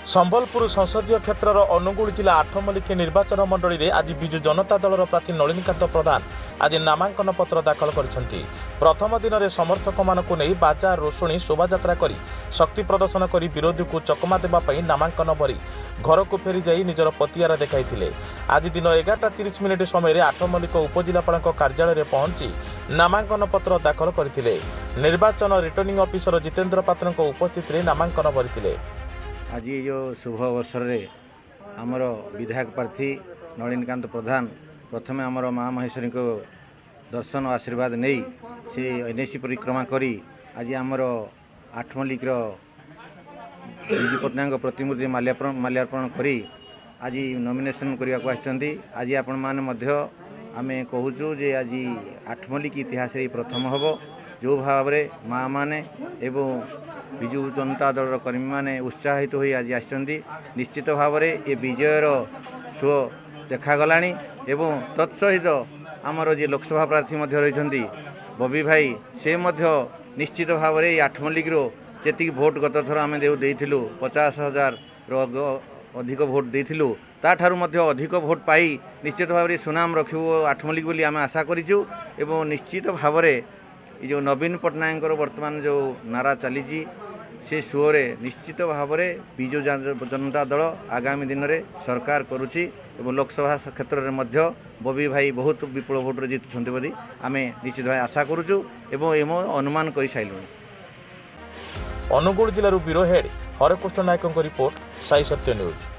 संबलपुर संसदीय क्षेत्र अनुगुल जिला आठमल्लिक निर्वाचन मंडली में आज विजु जनता दलर प्रार्थी नलिनीकांत प्रधान आज नामांकन पत्र दाखल करिसेंती। प्रथम दिन में समर्थक मानक नहीं बाजा रोषणी शोभायात्रा कर शक्ति प्रदर्शन कर विरोधी को चकमा देवाई नामांकन भरी घर को फेरी जाई निजर पतियार देखाई। आज दिन 11:30 समय आठमल्लिक उपजिलापाल कार्यालय पहुंची नामांकन पत्र दाखल करते। निर्वाचन रिटर्निंग ऑफिसर जितेंद्र पात्र उपस्थित नामांकन भरी। आज जो शुभ अवसर में आमर विधायक प्रार्थी नलिनीकांत प्रधान प्रथमे आमर माँ महेश्वरी को दर्शन और आशीर्वाद नहीं से एनएसी परिक्रमा करी आज आमर आठमल्लिक विजु पट्टनायक प्रतिमूर्ति माल्यार्पण करी आज नॉमिनेशन करने को आछंती। आज आपण माने आमे कहूचु जे आज आठमल्लिक इतिहास प्रथम हम जो भाव में माँ मैंने एवं विजु जनता दल कर्मी मैंने उत्साहित हो आज आसछंती। निश्चित भाव में ये विजयर शो देखागला एवं तत्सहित आमर जे लोकसभा प्रार्थी रही बबी भाई से निश्चित भाव में आठमल्लिक जी भोट गत थर आम देलु 50,000 अधिक भोट देलु ताठारु अधिक भोट पाई निश्चित भाव में सुनाम रखू आठमल्लिक बोली आम आशा करूँ। एवं निश्चित भाव में जो नवीन पट्टनायक वर्तमान जो नारा चली से सुरे निश्चित भाव में विजु जनता दल आगामी दिन में सरकार करुच्ची एवं लोकसभा क्षेत्र में बबी भाई बहुत विपुल भोट जीतुंट बोली आम निश्चित भाव आशा करुचु एवं एम अनुमान कर सारूँ। अनुगुल जिलूर ब्यूरो हेड हरकृष्ण नायक रिपोर्ट साई सत्य न्यूज।